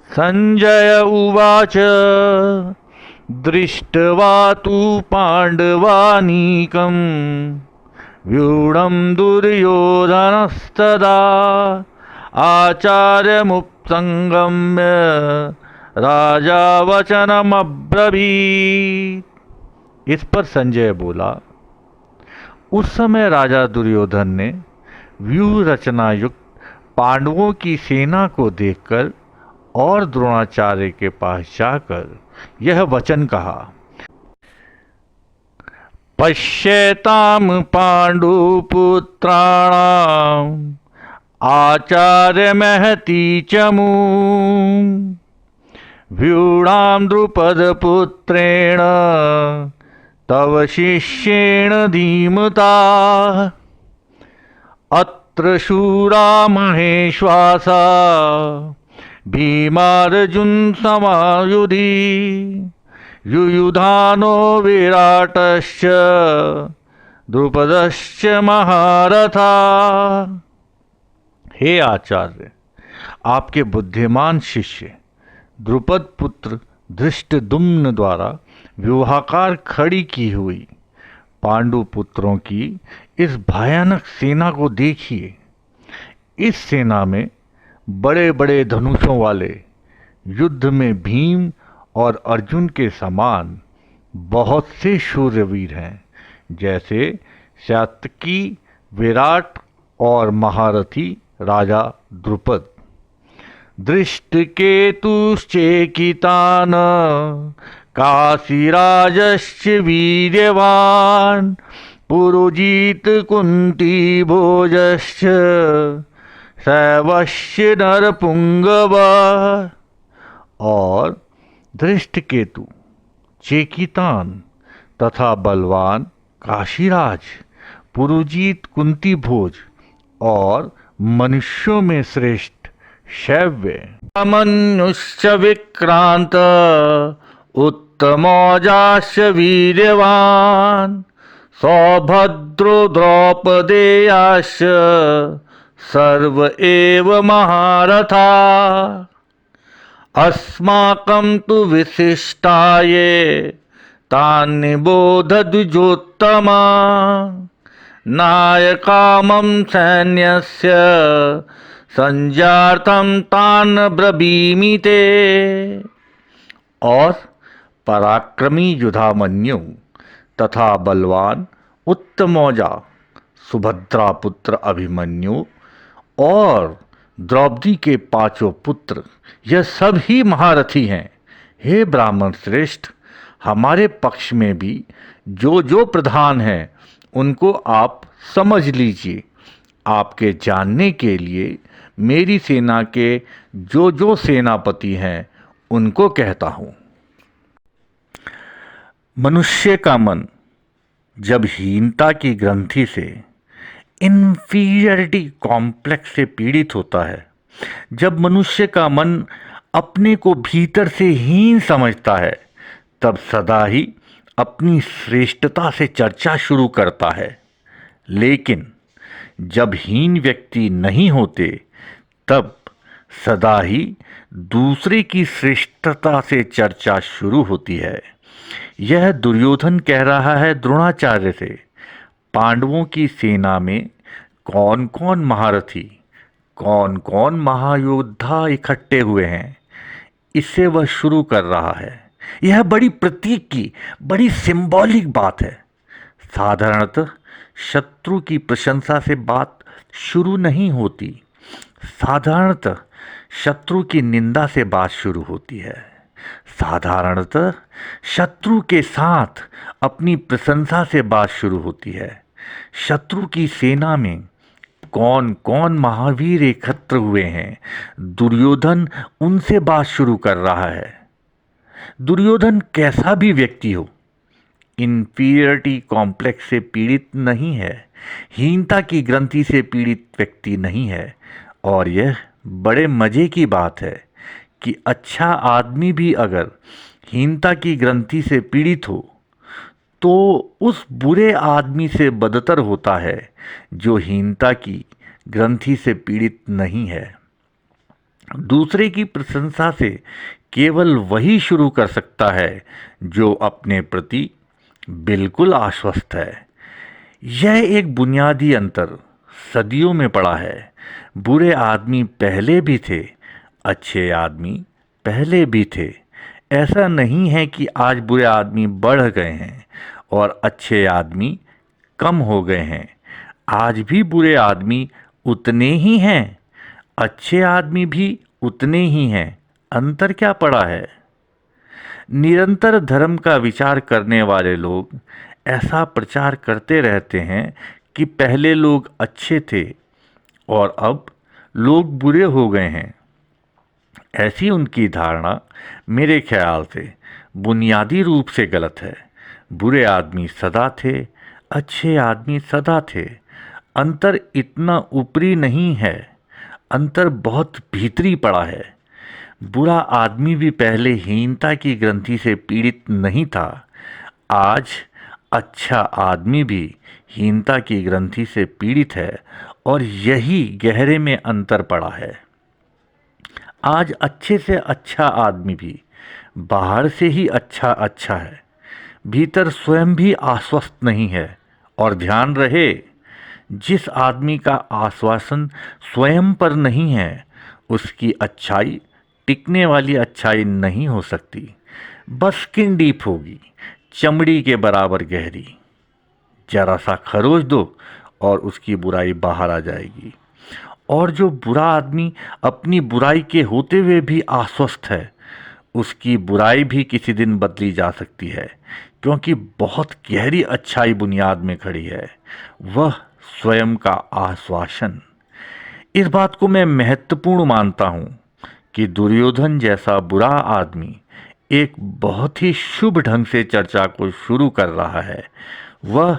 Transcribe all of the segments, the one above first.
संजय उवाच दृष्ट्वा तु पाण्डवानीकं व्यूढं दुर्योधनस्तदा आचार्यमुपसंगम्य राजा वचनमब्रवीत्। इस पर संजय बोला, उस समय राजा दुर्योधन ने व्यूह रचना युक्त पांडवों की सेना को देखकर और द्रोणाचार्य के पास जाकर यह वचन कहा। पश्येतां पाण्डुपुत्राणाम् आचार्य महती चमू व्यूढां द्रुपदपुत्रेण तव शिष्येण धीमता। अत्र शूरा महेश्वासा भीमार्जुन समायुधि युयुधानो विराटश्च द्रुपदश्च महारथा। हे आचार्य, आपके बुद्धिमान शिष्य द्रुपद पुत्र धृष्टद्युम्न द्वारा व्यूहाकार खड़ी की हुई पांडु पुत्रों की इस भयानक सेना को देखिए। इस सेना में बड़े बड़े धनुषों वाले, युद्ध में भीम और अर्जुन के समान बहुत से शूरवीर हैं, जैसे सात्यकी, विराट और महारथी राजा द्रुपद। दृष्टकेतुश्चेकितान काशीराजश्च वीर्यवान् पुरुजित कुंती भोजश्च शैवश्च नरपुंगव। और धृष्टकेतु, चेकितान तथा बलवान काशीराज, पुरुजीत कुंती भोज और मनुष्यों में श्रेष्ठ शैव्य, मनुष्य विक्रांत उत्तमौजाश्च वीर्यवान् सौभद्रो द्रौपदेयाश्च सर्व एव महारथा। अस्माकं तु विशिष्टाये तान् निबोध द्विजोत्तमा नायकामं सैन्यस्य संजार्थं तान् ब्रवीमि ते। और पराक्रमी युधामन्यु तथा बलवान उत्तमौजा सुभद्रा पुत्र अभिमन्यु और द्रौपदी के पांचों पुत्र, यह सब ही महारथी हैं। हे ब्राह्मण श्रेष्ठ, हमारे पक्ष में भी जो जो प्रधान हैं उनको आप समझ लीजिए। आपके जानने के लिए मेरी सेना के जो जो सेनापति हैं उनको कहता हूँ। मनुष्य का मन जब हीनता की ग्रंथि से, इन्फीरियरिटी कॉम्प्लेक्स से पीड़ित होता है, जब मनुष्य का मन अपने को भीतर से हीन समझता है, तब सदा ही अपनी श्रेष्ठता से चर्चा शुरू करता है। लेकिन जब हीन व्यक्ति नहीं होते, तब सदा ही दूसरे की श्रेष्ठता से चर्चा शुरू होती है। यह दुर्योधन कह रहा है द्रोणाचार्य से। पांडवों की सेना में कौन कौन महारथी, कौन कौन महायोद्धा इकट्ठे हुए हैं, इससे वह शुरू कर रहा है। यह बड़ी प्रतीक की, बड़ी सिंबॉलिक बात है। साधारणतः शत्रु की प्रशंसा से बात शुरू नहीं होती, साधारणतः शत्रु की निंदा से बात शुरू होती है। साधारणतः शत्रु के साथ अपनी प्रशंसा से बात शुरू होती है। शत्रु की सेना में कौन कौन महावीर एकत्र हुए हैं, दुर्योधन उनसे बात शुरू कर रहा है। दुर्योधन कैसा भी व्यक्ति हो, इन्फीरियरिटी कॉम्प्लेक्स से पीड़ित नहीं है, हीनता की ग्रंथि से पीड़ित व्यक्ति नहीं है। और यह बड़े मज़े की बात है कि अच्छा आदमी भी अगर हीनता की ग्रंथि से पीड़ित हो तो उस बुरे आदमी से बदतर होता है जो हीनता की ग्रंथि से पीड़ित नहीं है। दूसरे की प्रशंसा से केवल वही शुरू कर सकता है जो अपने प्रति बिल्कुल आश्वस्त है। यह एक बुनियादी अंतर सदियों में पड़ा है। बुरे आदमी पहले भी थे, अच्छे आदमी पहले भी थे। ऐसा नहीं है कि आज बुरे आदमी बढ़ गए हैं और अच्छे आदमी कम हो गए हैं। आज भी बुरे आदमी उतने ही हैं, अच्छे आदमी भी उतने ही हैं। अंतर क्या पड़ा है? निरंतर धर्म का विचार करने वाले लोग ऐसा प्रचार करते रहते हैं कि पहले लोग अच्छे थे और अब लोग बुरे हो गए हैं। ऐसी उनकी धारणा मेरे ख्याल से बुनियादी रूप से गलत है। बुरे आदमी सदा थे, अच्छे आदमी सदा थे। अंतर इतना ऊपरी नहीं है, अंतर बहुत भीतरी पड़ा है। बुरा आदमी भी पहले हीनता की ग्रंथि से पीड़ित नहीं था। आज अच्छा आदमी भी हीनता की ग्रंथि से पीड़ित है और यही गहरे में अंतर पड़ा है। आज अच्छे से अच्छा आदमी भी बाहर से ही अच्छा है, भीतर स्वयं भी आश्वस्त नहीं है। और ध्यान रहे, जिस आदमी का आश्वासन स्वयं पर नहीं है, उसकी अच्छाई टिकने वाली अच्छाई नहीं हो सकती। बस स्किन डीप होगी, चमड़ी के बराबर गहरी। जरा सा खरोच दो और उसकी बुराई बाहर आ जाएगी। और जो बुरा आदमी अपनी बुराई के होते हुए भी आश्वस्त है, उसकी बुराई भी किसी दिन बदली जा सकती है, क्योंकि बहुत गहरी अच्छाई बुनियाद में खड़ी है, वह स्वयं का आश्वासन। इस बात को मैं महत्वपूर्ण मानता हूँ कि दुर्योधन जैसा बुरा आदमी एक बहुत ही शुभ ढंग से चर्चा को शुरू कर रहा है। वह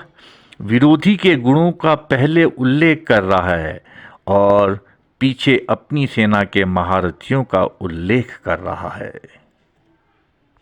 विरोधी के गुणों का पहले उल्लेख कर रहा है और पीछे अपनी सेना के महारथियों का उल्लेख कर रहा है।